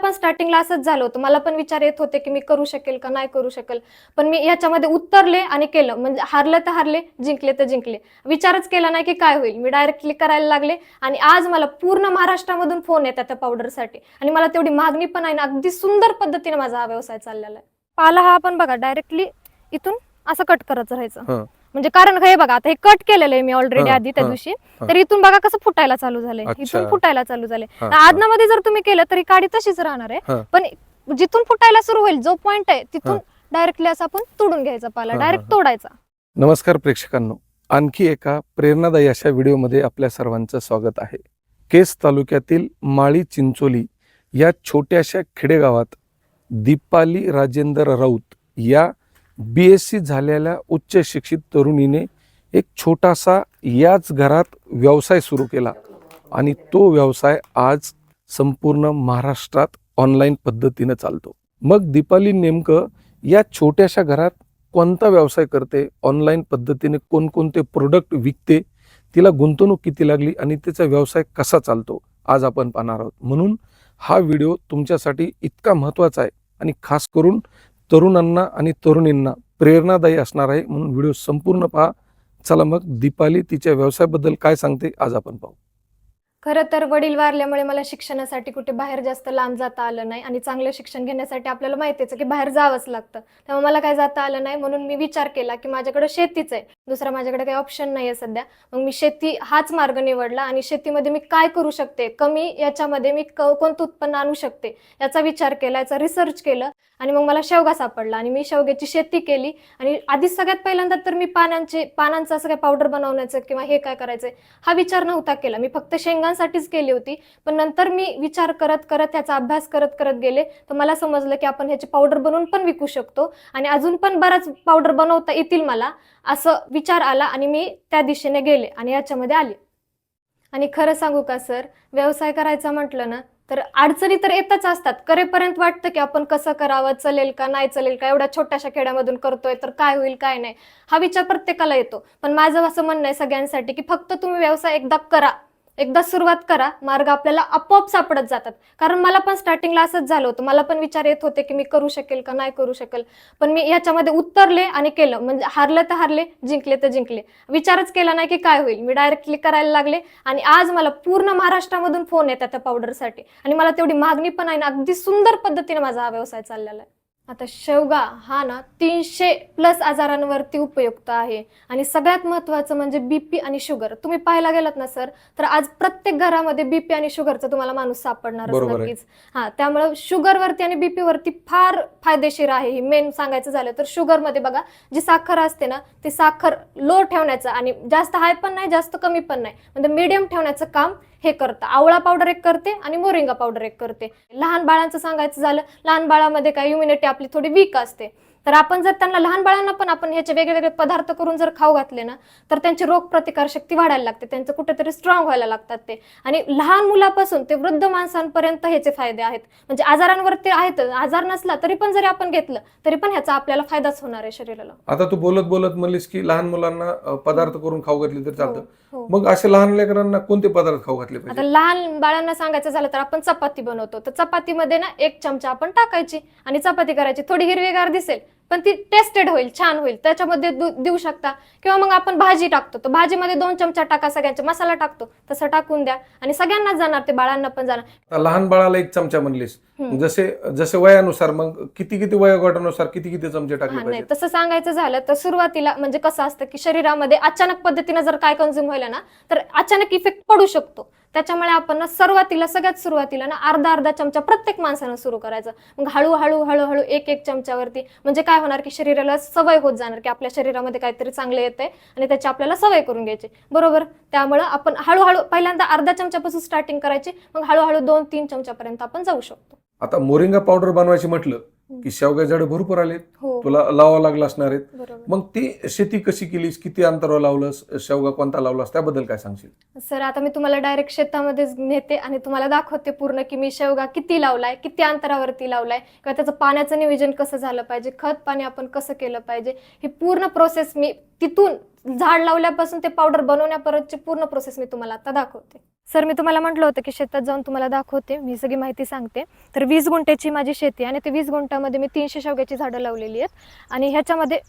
पण स्टार्टिंगला असंच झालं होतं. मला पण विचार येत होते की मी करू शकेल का नाही करू शकेल. पण मी ह्याच्यामध्ये उतरले आणि केलं. म्हणजे हारलं तर हारले, जिंकले तर जिंकले. विचारच केला नाही की काय होईल. मी डायरेक्टली करायला लागले आणि आज मला पूर्ण महाराष्ट्रामधून फोन येतात त्या पावडरसाठी आणि मला तेवढी मागणी पण आहे ना, अगदी सुंदर पद्धतीने माझा हा व्यवसाय चाललेला आहे. पाला हा आपण बघा डायरेक्टली इथून असं कट करत राहायचं. म्हणजे कारण हे बघा आता हे कट केलेलं आहे मी ऑलरेडी आधी त्या दिवशी, तर इथून बघा कसं फुटायला चालू झालंय, इथून फुटायला चालू झालंय. आदनामध्ये जर तुम्ही केलं तरी काडी तशीच राहणार आहे, पण जिथून फुटायला सुरू होईल जो पॉइंट आहे तिथून डायरेक्टली असं आपण तोडून घ्यायचा पाला, डायरेक्ट तोडायचा. नमस्कार प्रेक्षकांनो, आणखी एका प्रेरणादायी अशा व्हिडिओमध्ये आपल्या सर्वांचं स्वागत आहे. केस तालुक्यातील माळी चिंचोली या छोट्याशा खेडेगावात दीपाली राजेंद्र राऊत या BSc झालेल्या उच्च शिक्षित तरुणीने एक छोटासा याच घरात व्यवसाय सुरू केला आणि तो व्यवसाय आज संपूर्ण महाराष्ट्रात ऑनलाईन पद्धतीने चालतो. मग दीपाली नेमकं या छोट्याशा घरात कोणता व्यवसाय करते, ऑनलाईन पद्धतीने कोणकोणते प्रोडक्ट विकते, तिला गुंतवणूक किती लागली आणि तिचा व्यवसाय कसा चालतो आज आपण पाहणार आहोत. म्हणून हा व्हिडिओ तुमच्यासाठी इतका महत्त्वाचा आहे आणि खास करून तरुणांना आणि तरुणींना प्रेरणादायी असणार आहे, म्हणून व्हिडिओ संपूर्ण पहा. चला मग दीपाली तिच्या व्यवसायाबद्दल काय सांगते आज आपण पाहू. खरं तर वडील वारल्यामुळे मला शिक्षणासाठी कुठे बाहेर जास्त लांब जाता आलं नाही आणि चांगलं शिक्षण घेण्यासाठी आपल्याला माहितीच की बाहेर जावंच लागतं. त्यामुळे मला काय जाता आलं नाही, म्हणून मी विचार केला की माझ्याकडे शेतीच आहे, दुसरा माझ्याकडे काही ऑप्शन नाही आहे सध्या. मग मी शेती हाच मार्ग निवडला आणि शेतीमध्ये मी काय करू शकते, कमी याच्यामध्ये मी कोणतं उत्पन्न आणू शकते याचा विचार केला, याचा रिसर्च केलं आणि मग मला शेवगा सापडला आणि मी शेवग्याची शेती केली. आणि आधी सगळ्यात पहिल्यांदा तर मी पानांचं असं काय पावडर बनवण्याचं किंवा हे काय करायचं हा विचार नव्हता केला, मी फक्त शेंगांसाठीच केली होती. पण नंतर मी विचार करत करत ह्याचा अभ्यास करत करत गेले तर मला समजलं की आपण ह्याची पावडर बनवून पण विकू शकतो आणि अजून पण बराच पावडर बनवता येतील मला, असं विचार आला आणि मी त्या दिशेने गेले आणि याच्यामध्ये आले. आणि खरं सांगू का सर, व्यवसाय करायचा म्हटलं ना तर अडचणी तर येतच असतात. करेपर्यंत वाटतं की आपण कसं करावं, चलेल का नाही चलेल का, एवढ्या छोट्याशा खेड्यामधून करतोय तर काय होईल काय नाही, हा विचार प्रत्येकाला येतो. पण माझं असं म्हणणं आहे सगळ्यांसाठी की फक्त तुम्ही व्यवसाय एकदा करा, एकदा सुरुवात करा, मार्ग आपल्याला आपोआप सापडत जातात. कारण मला पण स्टार्टिंगला असंच झालं होतं. मला पण विचार येत होते की मी करू शकेल का नाही करू शकेल. पण मी ह्याच्यामध्ये उतरले आणि केलं. म्हणजे हारलं तर हारले, जिंकले तर जिंकले. विचारच केला नाही की काय होईल. मी डायरेक्टली करायला लागले आणि आज मला पूर्ण महाराष्ट्रामधून फोन येतात त्या पावडरसाठी आणि मला तेवढी मागणी पण आहे ना, अगदी सुंदर पद्धतीने माझा हा व्यवसाय चाललेला आहे. आता शेवगा हा ना 300+ आजारांवरती उपयुक्त आहे आणि सगळ्यात महत्त्वाचं म्हणजे BP आणि शुगर. तुम्ही पाहायला गेलात ना सर, तर आज प्रत्येक घरामध्ये BP आणि शुगरचा तुम्हाला माणूस सापडणारच नक्कीच. त्यामुळे शुगरवरती आणि BP वरती फार फायदेशीर आहे. ही मेन सांगायचं झालं तर शुगरमध्ये बघा, जी साखर असते ना ती साखर लो ठेवण्याचं आणि जास्त हाय पण नाही जास्त कमी पण नाही, म्हणजे मीडियम ठेवण्याचं काम हे करतं. आवळा पावडर एक करते आणि मोरिंगा पावडर एक करते. लहान बाळांचं सांगायचं झालं, लहान बाळामध्ये काय इम्युनिटी आपली थोडी वीक असते, तर आपण जर त्यांना लहान बाळांना पण आपण ह्याचे वेगवेगळे पदार्थ करून जर खाऊ घातले ना तर त्यांची रोगप्रतिकार शक्ती वाढायला लागते, त्यांचं कुठेतरी स्ट्रॉंग व्हायला लागतात ते. आणि लहान मुलापासून ते वृद्ध माणसांपर्यंत ह्याचे फायदे आहेत. म्हणजे आजारांवरती आहेत, आजार नसला तरी पण जरी आपण घेतलं तरी पण ह्याचा आपल्याला फायदाच होणार आहे शरीराला. आता तू बोलत बोलत म्हणलीस की लहान मुलांना पदार्थ करून खाऊ घातले तर चालतं. मग असे लहान लेकरांना कोणते पदार्थ खाऊ घातले पाहिजे? आता लहान बाळांना सांगायचं झालं तर आपण चपाती बनवतो, तर चपातीमध्ये ना 1 चमचा आपण टाकायची आणि चपाती करायची. थोडी हिरवीगार दिसेल पण ती टेस्टेड होईल, छान होईल, त्याच्यामध्ये देऊ शकता. किंवा मग आपण भाजी टाकतो तर भाजीमध्ये 2 चमचा टाका, सगळ्यांचा मसाला टाकतो तसं टाकून द्या आणि सगळ्यांनाच जाणार, ते बाळांना पण जाणार. लहान बाळाला 1 चमचा म्हणलीस, जसे जसे वयानुसार मग किती किती वयोगटानुसार किती किती चमचे टाकले पाहिजे? तसं सांगायचं झालं तर सुरुवातीला म्हणजे कसं असतं की शरीरामध्ये अचानक पद्धतीने जर काय कन्झ्युम व्हायला ना तर अचानक इफेक्ट पडू शकतो. त्याच्यामुळे आपण ना सगळ्यात सुरुवातीला ना अर्धा चमचा प्रत्येक माणसानं सुरू करायचं. मग हळूहळू हळूहळू 1 चमच्यावरती म्हणजे काय होणार की शरीराला सवय होत जाणार की आपल्या शरीरामध्ये काहीतरी चांगलं येतंय आणि त्याची आपल्याला सवय करून घ्यायची, बरोबर. त्यामुळे आपण हळूहळू पहिल्यांदा अर्धा चमच्यापासून स्टार्टिंग करायची, मग हळूहळू 2-3 चमच्यापर्यंत आपण जाऊ शकतो. आता मोरिंगा पावडर बनवायची म्हटलं की शेवगा झाडं भरपूर आले, तुला लावावं लागलं असणार आहेत. मग ती शेती कशी केलीस, किती अंतरावर लावलंस, शेवगा कोणता लावलास, त्याबद्दल काय सांगशील? सर आता मी तुम्हाला डायरेक्ट शेतामध्येच नेते आणि तुम्हाला दाखवते पूर्ण की मी शेवगा किती लावलाय, किती अंतरावरती लावलाय, किंवा त्याचं पाण्याचं नियोजन कसं झालं पाहिजे, खत पाणी आपण कसं केलं पाहिजे, ही पूर्ण प्रोसेस मी तिथून झाड लावल्यापासून ते पावडर बनवण्यापर्यंतची पूर्ण प्रोसेस मी तुम्हाला आता दाखवते. सर मी तुम्हाला म्हटलं होतं की शेतात जाऊन तुम्हाला दाखवते, मी सगळी माहिती सांगते. तर 20 गुंठ्याची माझी शेती आहे आणि ते 20 गुंठ्यामध्ये मी 300 शेवग्याची झाडं लावलेली आहेत. आणि ह्याच्यामध्ये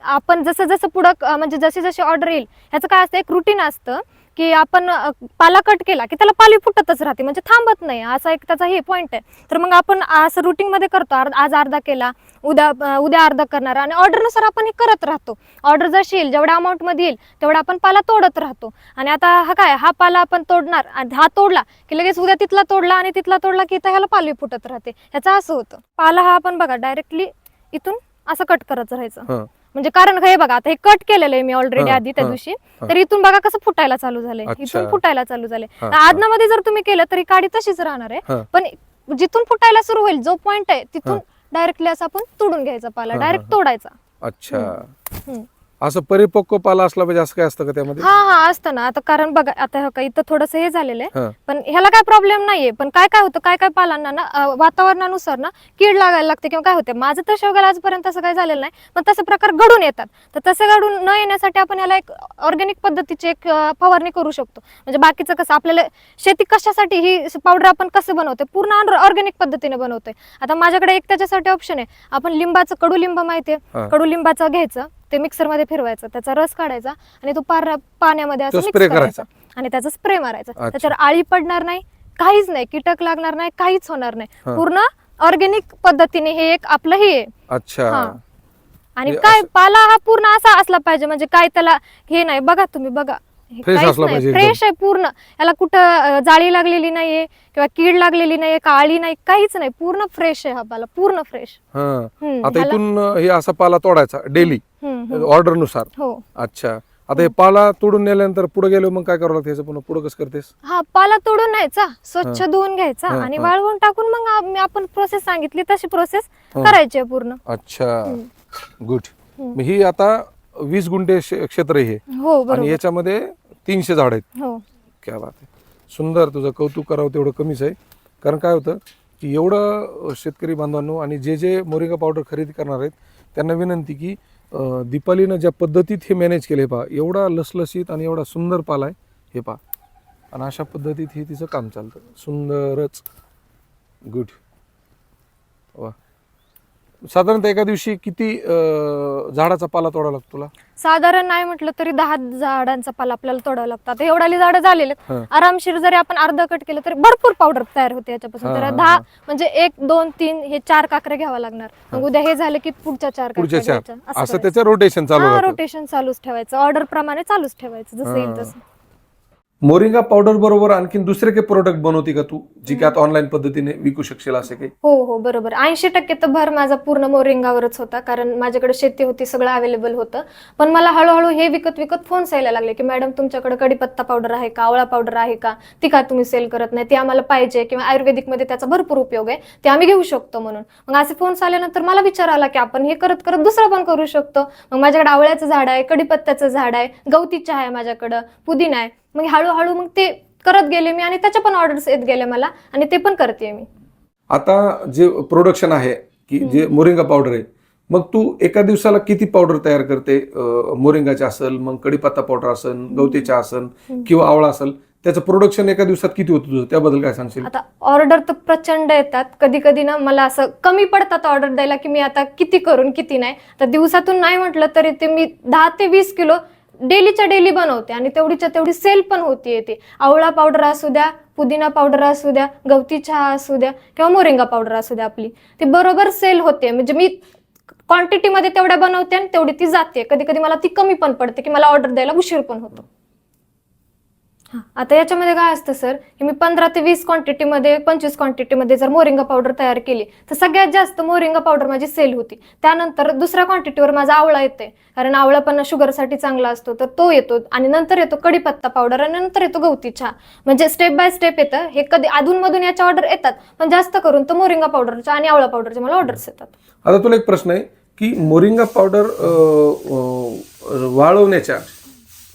आपण जसं जसं पुढं म्हणजे जशी जशी ऑर्डर येईल, ह्याचं काय असतं, एक रुटीन असतं की आपण पाला कट केला की त्याला पाली फुटतच राहते, म्हणजे थांबत नाही, असा एक त्याचा हे पॉईंट आहे. तर मग आपण असं रुटीनमध्ये करतो, आज अर्धा केला, उद्या अर्धा करणार आणि ऑर्डरनुसार आपण हे करत राहतो. ऑर्डर जशी येईल, जेवढ्या अमाऊंटमध्ये येईल तेवढा आपण पाला तोडत राहतो. आणि आता हा पाला आपण तोडणार, हा तोडला की लगेच उद्या तिथला तोडला आणि तिथला तोडला की इथं ह्याला पालवी फुटत राहते. ह्याचं असं होतं. पाला हा आपण बघा डायरेक्टली इथून असं कट करत राहायचं. म्हणजे कारण हे बघा, आता हे कट केलेलं आहे मी ऑलरेडी आधी त्या दिवशी, तर इथून बघा कसं फुटायला चालू झालंय, इथून फुटायला चालू झालंय. आदनामध्ये जर तुम्ही केलं तरी काडी तशीच राहणार आहे, पण जिथून फुटायला सुरू होईल जो पॉइंट आहे तिथून डायरेक्टली असं आपण तोडून घ्यायचा पाला, डायरेक्ट तोडायचा. अच्छा, असं परिपक्व पाला असला पाहिजे असं काय असतं का त्यामध्ये? हा असतं ना. आता कारण बघा, आता इथं थोडस हे झालेलं आहे, पण ह्याला काय प्रॉब्लेम नाहीये. पण काय होतं, काय पालांना ना वातावरणानुसार ना कीड लागायला लागते किंवा काय होते. माझं तर शेवग्याला आजपर्यंत असं काही झालेलं नाही, पण तसे प्रकार घडून येतात. तर तसे घडून न येण्यासाठी आपण ह्याला एक ऑर्गॅनिक पद्धतीची एक फवारणी करू शकतो. म्हणजे बाकीचं कसं, आपल्याला शेती कशासाठी ही पावडर आपण कसं बनवतोय, पूर्ण ऑर्गॅनिक पद्धतीने बनवतोय. आता माझ्याकडे एक त्याच्यासाठी ऑप्शन आहे. आपण लिंबाचं, कडुलिंब माहितीये, कडुलिंबाचं घ्यायचं, ते मिक्सर मध्ये फिरवायचं, त्याचा रस काढायचा आणि तो पाण्यामध्ये असं मिक्स करायचा आणि त्याचा स्प्रे मारायचा. त्याच्यावर आळी पडणार नाही, काहीच नाही, कीटक लागणार नाही, काहीच होणार नाही. पूर्ण ऑर्गॅनिक पद्धतीने हे एक आपलं हे आहे. अच्छा. आणि काय पाला हा पूर्ण असा असला पाहिजे, म्हणजे काय त्याला हे नाही. बघा तुम्ही बघा, फ्रेश आहे पूर्ण. याला कुठं जाळी लागलेली नाहीये किंवा कीड लागलेली नाहीये, काळी नाही, काहीच नाही, पूर्ण फ्रेश आहे हा पाला, पूर्ण फ्रेश. आता इथून हे असा पाला तोडायचा डेली ऑर्डर नुसार? हो. अच्छा. आता हे पाला तोडून नेल्यानंतर पुढे गेलो मग काय करावं लागतं, पुन्हा पुढे कसं करतेस? हा पाला तोडून न्यायचा, स्वच्छ धुवून घ्यायचा आणि वाळवून टाकून मग आपण प्रोसेस सांगितली तशी प्रोसेस करायची पूर्ण. अच्छा, गुड. ही आता 20 गुंठे क्षेत्र आहे हो, आणि याच्यामध्ये 300 झाड आहेत. हो. क्या बात आहे, सुंदर. तुझं कौतुक करावं तेवढं कमीच आहे. कारण काय होतं की एवढं शेतकरी बांधवांनो आणि जे मोरिंगा पावडर खरेदी करणार आहेत त्यांना विनंती की दीपालीनं ज्या पद्धतीत हे मॅनेज केले पहा, एवढा लसलसीत आणि एवढा सुंदर पाला आहे हे पहा, आणि अशा पद्धतीत हे तिचं काम चालतं. सुंदरच, गुड. वा. साधारणतः एका दिवशी किती झाडाचा पाला तोडावा लागतो तुला? साधारण नाही म्हटलं तरी 10 झाडांचा पाला आपल्याला तोडावा लागतात. एवढाली झाडं झालेले आरामशीर जरी आपण अर्ध कट केलं तरी भरपूर पावडर तयार होते याच्यापासून. तर 10 म्हणजे 1 2 3 हे 4 काकरे घ्यावा लागणार. मग उद्या हे झालं की पुढच्या 4 असं त्याचं रोटेशन चालू रोटेशन चालूच ठेवायचं, ऑर्डर प्रमाणे चालूच ठेवायचं जसं येईल तसं. मोरिंगा पावडर बरोबर आणखी दुसरे काही प्रोडक्ट बनवते का तू, जी की आता ऑनलाईन पद्धतीने विकू शकशील असे काही? हो बरोबर. 80% तर भर माझा पूर्ण मोरिंगावरच होता, कारण माझ्याकडे शेती होती, सगळं अवेलेबल होतं. पण मला हळूहळू हे विकत फोन यायला लागले की मॅडम तुमच्याकडे कडीपत्ता पावडर आहे का, आवळा पावडर आहे का, ती का तुम्ही सेल करत नाही, ती आम्हाला पाहिजे, किंवा आयुर्वेदिक मध्ये त्याचा भरपूर उपयोग आहे, ते आम्ही घेऊ शकतो म्हणून. मग असे फोन आल्यानंतर मला विचार आला की आपण हे करत करत दुसरं पण करू शकतो. मग माझ्याकडे आवळ्याचं झाड आहे, कडीपत्त्याचं झाड आहे, गवती चहा आहे माझ्याकडं, पुदिना आहे. मग हळूहळू मग ते करत गेले मी आणि त्याच्या पण ऑर्डर्स येत गेले मला, आणि ते पण करते मी. आता जे प्रोडक्शन आहे की जे मोरिंगा पावडर आहे, मग तू एका दिवसाला किती पावडर तयार करते? मोरिंगाचे असेल, मग कडीपत्ता पावडर असेल, गवती चहा असेल किंवा आवळा असेल, त्याचं प्रोडक्शन एका दिवसात किती होतं तुझं, त्याबद्दल काय सांगशील? आता ऑर्डर तर प्रचंड येतात, कधी कधी ना मला असं कमी पडतात ऑर्डर द्यायला की मी आता किती करून किती नाही. तर दिवसातून नाही म्हटलं तरी ते मी 10 ते 20 किलो डेलीच्या डेली बनवते आणि तेवढीच्या तेवढी सेल पण होतीये. ते आवळा पावडर असू द्या, पुदिना पावडर असू द्या, गवती चहा असू द्या किंवा मोरिंगा पावडर असू द्या, आपली ती बरोबर सेल होते. म्हणजे मी क्वांटिटीमध्ये तेवढ्या बनवते आणि तेवढी ती जाते. कधी कधी मला ती कमी पण पडते की मला ऑर्डर द्यायला उशीर पण होतो. आता याच्यामध्ये काय असतं सर, की मी 15 ते 20 क्वांटिटीमध्ये 25 क्वांटिटीमध्ये जर मोरिंगा पावडर तयार केली तर सगळ्यात जास्त मोरिंगा पावडर माझी सेल होती. त्यानंतर दुसऱ्या क्वांटिटीवर माझा आवळा येते, कारण आवळा पण शुगरसाठी चांगला असतो, तर तो येतो. आणि नंतर येतो कडीपत्ता पावडर आणि नंतर येतो गवती चहा. म्हणजे स्टेप बाय स्टेप येतं हे. कधी अधूनमधून याच्या ऑर्डर येतात, पण जास्त करून तो मोरिंगा पावडरच्या आणि आवळा पावडरच्या मला ऑर्डर्स येतात. आता तुला एक प्रश्न आहे की मोरिंगा पावडर वाळवण्याच्या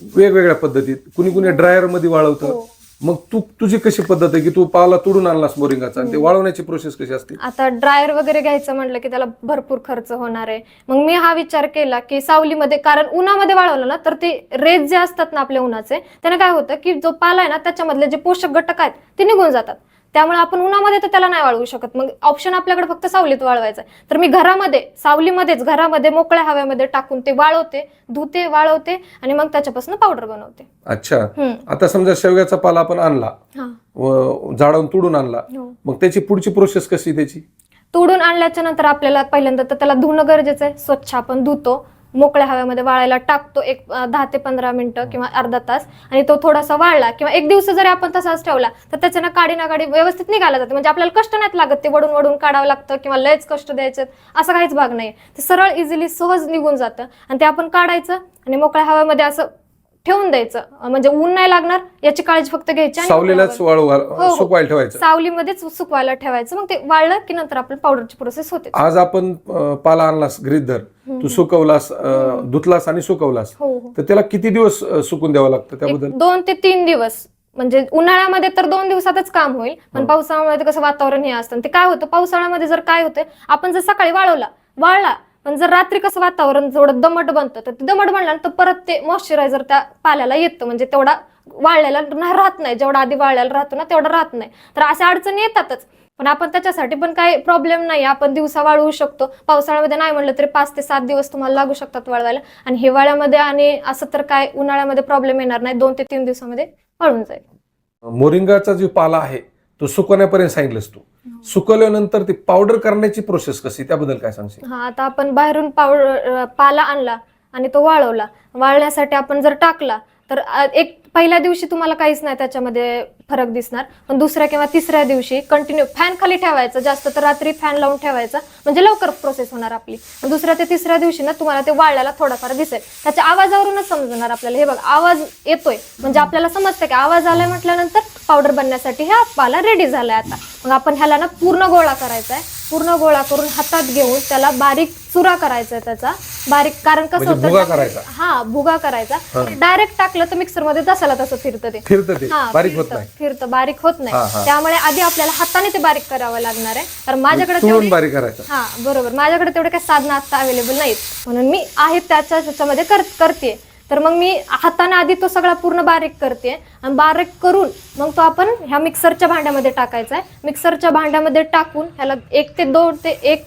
वेगवेगळ्या पद्धतीत, कुणी ड्रायर मध्ये वाळवतं, मग तुझी कशी पद्धत आहे की तू पाला तोडून आणलास मोरिंगाचा आणि ते वाळवण्याची प्रोसेस कशी असते? आता ड्रायर वगैरे घ्यायचं म्हटलं की त्याला भरपूर खर्च होणार आहे. मग मी हा विचार केला की सावलीमध्ये, कारण उन्हामध्ये वाळवलं ना तर ते रेत जे असतात ना आपल्या उन्हाचे, त्याने काय होतं की जो पाला आहे ना त्याच्यामधले जे पोषक घटक आहेत ते निघून जातात. त्यामुळे आपण उन्हामध्ये तर त्याला नाही वाळवू शकत. मग ऑप्शन आपल्याकडे फक्त सावलीत वाळवायचा आहे. तर मी घरामध्ये, सावलीमध्येच घरामध्ये मोकळ्या हवेमध्ये टाकून ते वाळवते, धुते, वाळवते आणि मग त्याच्यापासून पावडर बनवते. अच्छा. आता समजा शेवग्याचा पाला आपण आणला, झाडावरून तोडून आणला, मग त्याची पुढची प्रोसेस कशी त्याची? तोडून आणल्याच्या नंतर आपल्याला पहिल्यांदा तर त्याला धुणं गरजेचं आहे. स्वच्छ आपण धुतो, मोकळ्या हवेमध्ये वाळायला टाकतो एक 10 ते 15 मिनिटं किंवा अर्धा तास. आणि तो थोडासा वाळला किंवा एक दिवस जरी आपण तसाच ठेवला तर त्याच्यानं काडी ना काडी व्यवस्थित निघाला जाते. म्हणजे आपल्याला कष्ट नाहीत लागत ते वडून वडून काढावं लागतं किंवा लयच कष्ट द्यायचे, असं काहीच भाग नाही. ते सरळ इझिली सहज निघून जातं आणि ते आपण काढायचं आणि मोकळ्या हवेमध्ये असं ठेवून द्यायचं. म्हणजे ऊन नाही लागणार याची काळजी फक्त घ्यायची. सावलीलाच सुकवायला ठेवायचं, सावलीमध्येच सुकवायला ठेवायचं. मग ते वाळलं की नंतर आपल्या पावडरची प्रोसेस होते. आज आपण पाला आणलास, गृहीत धर तू सुकवलास, धुतलास आणि सुकवलास, तर त्याला किती दिवस सुकून द्यावं लागतं त्याबद्दल? 2 ते 3 दिवस. म्हणजे उन्हाळ्यामध्ये तर 2 दिवसातच काम होईल, पण पावसाळ्यामध्ये कसं वातावरण हे असतं. ते काय होतं, पावसाळ्यामध्ये जर काय होतं, आपण जर सकाळी वाळला पण जर रात्री कसं वातावरण थोडं दमट बनतं, तर ते दमट बनल्यानंतर परत ते मॉइश्चरायझर त्या पाल्याला येतं. म्हणजे तेवढा वाळलेला राहत नाही, जेवढा आधी वाळलेला राहतो ना तेवढा राहत नाही. तर अशा अडचणी येतातच. पण आपण त्याच्यासाठी पण काही प्रॉब्लेम नाही, आपण दिवसा वाळवू शकतो. पावसाळ्यामध्ये नाही म्हणलं तरी 5 ते 7 दिवस तुम्हाला लागू शकतात वाळवायला. आणि हिवाळ्यामध्ये आणि असं तर काय उन्हाळ्यामध्ये प्रॉब्लेम येणार नाही, 2 ते 3 दिवसामध्ये वाळून जाईल. मोरिंगाचा जो पाला आहे तो सुकवण्यापर्यंत सांगितलंस तू. सुकवल्यानंतर ती पावडर करण्याची प्रोसेस कशी, त्याबद्दल काय सांगशील? हा, आता आपण बाहेरून पाला आणला आणि तो वाळवला. वाळण्यासाठी आपण जर टाकला तर एक पहिल्या दिवशी तुम्हाला काहीच नाही त्याच्यामध्ये फरक दिसणार, पण दुसऱ्या किंवा तिसऱ्या दिवशी कंटिन्यू फॅन खाली ठेवायचं, जास्त तर रात्री फॅन लावून ठेवायचा, म्हणजे लवकर प्रोसेस होणार आपली. दुसऱ्या ते तिसऱ्या दिवशी ना तुम्हाला ते वाळल्याला थोडाफार दिसेल. त्याच्या आवाजावरूनच समजणार आपल्याला. हे बघ, आवाज येतोय म्हणजे आपल्याला समजतं की आवाज आलाय म्हटल्यानंतर पावडर बनण्यासाठी हा पाला रेडी झालाय. आता मग आपण ह्याला ना पूर्ण गोळा करायचा आहे. पूर्ण गोळा करून हातात घेऊन त्याला बारीक चुरा करायचा आहे त्याचा बारीक. कारण कसं म्हणजे भुगा करायचा? हा, भुगा करायचा. डायरेक्ट टाकलं तर मिक्सर मध्ये तसाला तसं फिरतं ते बारीक होत नाही, फिरतं बारीक होत नाही. त्यामुळे आधी आपल्याला हाताने ते बारीक करावं लागणार आहे. तर माझ्याकडे बारीक करायचं. हा बरोबर, माझ्याकडे तेवढे काही साधनं आता अवेलेबल नाहीत, म्हणून मी आहे त्याच्यामध्ये करते. तर मग मी हाताने आधी तो सगळा पूर्ण बारीक करते आणि बारीक करून मग तो आपण ह्या मिक्सरच्या भांड्यामध्ये टाकायचा आहे. मिक्सरच्या भांड्यामध्ये टाकून ह्याला 1 ते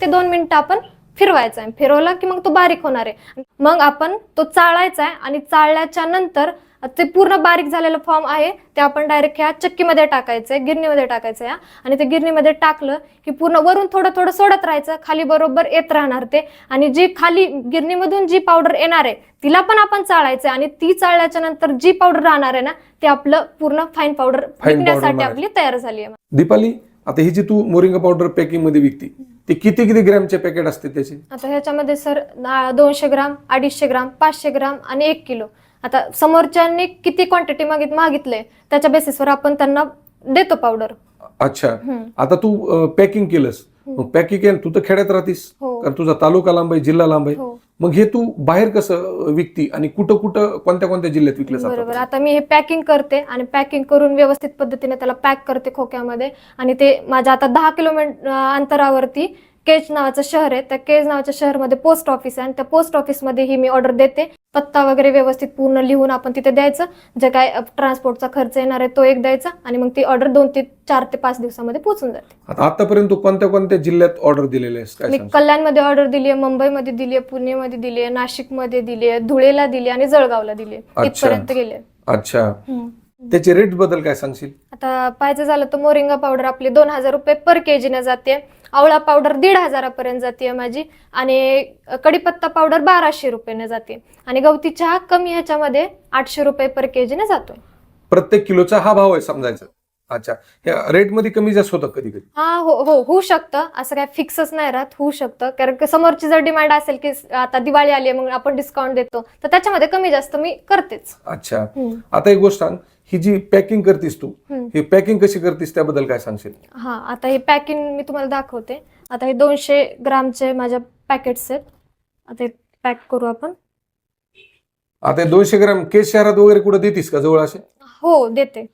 2 मिनिटं आपण फिरवायचा आहे. फिरवला की मग तो बारीक होणार आहे. मग आपण तो चाळायचा आहे आणि चाळल्याच्या नंतर ते पूर्ण बारीक झालेलं फॉर्म आहे ते आपण डायरेक्ट ह्या चक्कीमध्ये टाकायचंय, गिरणीमध्ये टाकायचं या. आणि ते गिरणीमध्ये टाकलं की पूर्ण वरून थोडं थोडं सोडत राहायचं, खाली बरोबर येत राहणार ते. आणि जी खाली गिरणीमधून जी पावडर येणार आहे तिला पण आपण चाळायचं आणि ती चाळल्याच्या नंतर जी पावडर राहणार आहे ना ते आपलं पूर्ण फाईन पावडर विकण्यासाठी आपली तयार झाली आहे. दीपाली, आता ही जी तू मोरिंगा पावडर पॅकिंग मध्ये विकती ती किती ग्रॅमचे पॅकेट असते त्याचे? आता ह्याच्यामध्ये सर 200 ग्राम, 250 ग्राम, 500 ग्राम आणि 1 किलो. आता समोरच्यांनी किती क्वांटिटी मागितले त्याच्या बेसिसवर आपण त्यांना देतो पावडर. अच्छा. आता तू पॅकिंग केलंस, मग पॅकिंग केलं, तू तर खेड्यात राहतीस, कारण तुझा तालुका लांब आहे, जिल्हा लांब आहे. मग हे तू बाहेर कसं विकती आणि कुठं कुठं कोणत्या जिल्ह्यात विकलं जातं? बरोबर, आता मी हे पॅकिंग करते आणि पॅकिंग करून व्यवस्थित पद्धतीने त्याला पॅक करते खोक्यामध्ये. आणि ते माझ्या आता 10 किलोमीटर अंतरावरती केज नावाचं शहर आहे. त्या केज नावाच्या शहरमध्ये पोस्ट ऑफिस आहे आणि त्या पोस्ट ऑफिसमध्ये ही मी ऑर्डर देते. पत्ता वगैरे व्यवस्थित पूर्ण लिहून आपण तिथे द्यायचं. जे काय ट्रान्सपोर्टचा खर्च येणार आहे तो एक द्यायचा आणि मग ती ऑर्डर 4 ते 5 दिवसामध्ये पोहोचून जाते. आतापर्यंत कोणत्या जिल्ह्यात ऑर्डर दिलेले आहे? मी कल्याणमध्ये ऑर्डर दिली आहे, मुंबईमध्ये दिली आहे, पुणेमध्ये दिली आहे, नाशिकमध्ये दिली आहे, धुळेला दिली आणि जळगावला दिली आहे. इथपर्यंत गेले. अच्छा. त्याचे रेट बद्दल काय सांगशील? आता पाहिजे झालं तर मोरिंगा पावडर आपली 2000 रुपये पर केजी ने जाते. आवळा पावडर 1500 पर्यंत जाते माझी. आणि कडीपत्ता पावडर 1200 रुपयाने जाते. आणि गवती चहा कमी ह्याच्यामध्ये 800 रुपये पर केजी ने जातोय. प्रत्येक किलोचा हा भाव आहे समजायचं. अच्छा. या रेट मध्ये कमी जास्त होतं कधी कधी? हा, होऊ शकतं. असं काय फिक्सच नाही राहत, होऊ शकतं. कारण समोरची जर डिमांड असेल की आता दिवाळी आली आहे मग आपण डिस्काउंट देतो तर त्याच्यामध्ये कमी जास्त मी करतेच. अच्छा. आता एक गोष्ट सांग, ही जी पॅकिंग करतीस तू, ही पॅकिंग कशी करतीस त्याबद्दल काय सांगशील? हा, आता ही पॅकिंग मी तुम्हाला दाखवते. आता हे 200 ग्रामचे माझ्या पॅकेट्स आहेत. आता हे पॅक करू आपण. आता 200 ग्राम केस शहरात वगैरे कुठे देतीस का जवळ असे? हो, देते.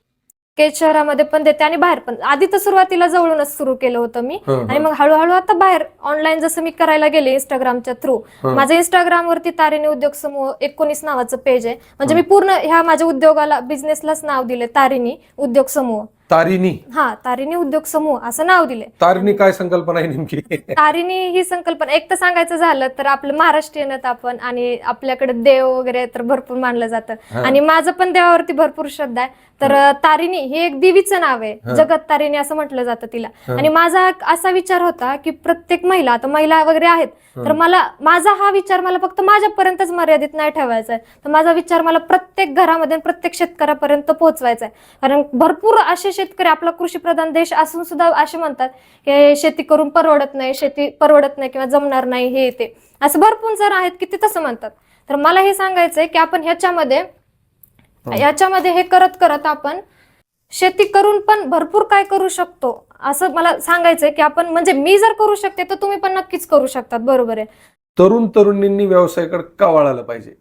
केज शहरामध्ये पण देते आणि बाहेर पण. आधी तर सुरुवातीला जवळूनच सुरू केलं होतं मी, आणि मग हळूहळू आता बाहेर ऑनलाईन जसं मी करायला गेले इंस्टाग्रामच्या थ्रू. माझं इंस्टाग्रामवरती तारिणी उद्योग समूह 19 नावाचं पेज आहे. म्हणजे मी पूर्ण ह्या माझ्या उद्योगाला, बिझनेसलाच नाव दिले तारिणी उद्योग समूह. तारिणी, हा, तारिणी उद्योग समूह असं नाव दिले. तारिणी काय संकल्पना आहे नेमकी? तारिणी ही संकल्पना एक तर सांगायचं झालं तर आपलं महाराष्ट्रीयनच आपण, आणि आपल्याकडे देव वगैरे तर भरपूर मानलं जातं, आणि माझं पण देवावरती भरपूर श्रद्धा आहे. तर तारिणी हे एक देवीचं नाव आहे, जगत तारिणी असं म्हटलं जातं तिला. आणि माझा असा विचार होता की प्रत्येक महिला, आता महिला वगैरे आहेत, तर माझा हा विचार मला फक्त माझ्यापर्यंतच मर्यादित नाही ठेवायचा आहे. तर माझा विचार मला प्रत्येक घरामध्ये, प्रत्येक शेतकऱ्यापर्यंत पोहोचवायचा आहे. कारण भरपूर असे शेतकरी, आपला कृषीप्रधान देश असून सुद्धा असे म्हणतात की शेती करून परवडत नाही, शेती परवडत नाही किंवा जमणार नाही, हे ते असं भरपूर जण आहेत की ते तसं म्हणतात. तर मला हे सांगायचंय की आपण ह्याच्यामध्ये हे करत करत आपण शेती करून पण भरपूर काय करू शकतो, असं मला सांगायचंय की आपण, म्हणजे मी जर करू शकते तर तुम्ही पण नक्कीच करू शकतात. बरोबर आहे. तरुण तरुणींनी व्यवसायाकडे का वळायला पाहिजे?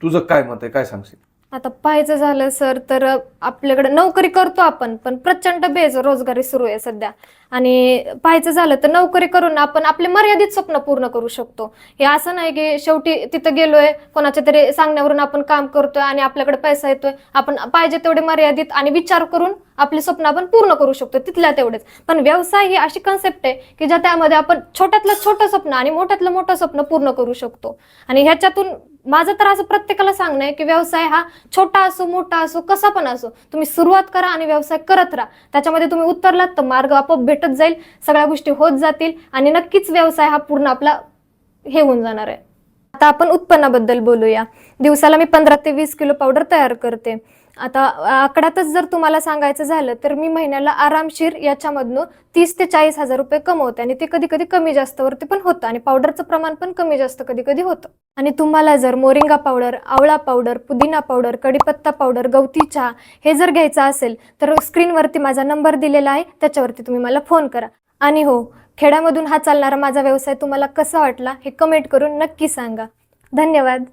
तुझं काय मत आहे, काय सांगशील? आता पाहायचं झालं सर तर आपल्याकडे नोकरी करतो आपण, पण प्रचंड बेरोजगारी सुरू आहे सध्या. आणि पाहायचं झालं तर नोकरी करून आपण आपले मर्यादित स्वप्न पूर्ण करू शकतो. हे असं नाही की शेवटी तिथं गेलोय, कोणाच्या तरी सांगण्यावरून आपण काम करतोय आणि आपल्याकडे पैसा येतोय. आपण पाहिजे तेवढे मर्यादित आणि विचार करून आपले स्वप्न आपण पूर्ण करू शकतो तिथल्या तेवढेच. पण व्यवसाय ही अशी कन्सेप्ट आहे की ज्या त्यामध्ये आपण छोट्यातलं छोटं स्वप्न आणि मोठ्यातलं मोठं स्वप्न पूर्ण करू शकतो. आणि ह्याच्यातून माझं तर असं प्रत्येकाला सांगणं आहे की व्यवसाय हा छोटा असो मोठा असो कसा पण असो, तुम्ही सुरुवात करा आणि व्यवसाय करत राहा. त्याच्यामध्ये तुम्ही उतरलात तर मार्ग आपोआप भेटत जाईल, सगळ्या गोष्टी होत जातील आणि नक्कीच व्यवसाय हा पूर्ण आपला हे होऊन जाणार आहे. आता आपण उत्पन्नाबद्दल बोलूया. दिवसाला मी 15 ते 20 किलो पावडर तयार करते. आता आकड्यातच जर तुम्हाला सांगायचं झालं तर मी महिन्याला आरामशीर याच्यामधनं 30 ते 40 हजार रुपये कमवते, आणि ते कधी कधी कमी जास्त वरती पण होतं, आणि पावडरचं प्रमाण पण कमी जास्त कधी कधी होतं. आणि तुम्हाला जर मोरिंगा पावडर, आवळा पावडर, पुदिना पावडर, कडीपत्ता पावडर, गवती चहा हे जर घ्यायचं असेल तर स्क्रीनवरती माझा नंबर दिलेला आहे, त्याच्यावरती तुम्ही मला फोन करा. आणि हो, खेड्यामधून हा चालणारा माझा व्यवसाय तुम्हाला कसा वाटला हे कमेंट करून नक्की सांगा. धन्यवाद.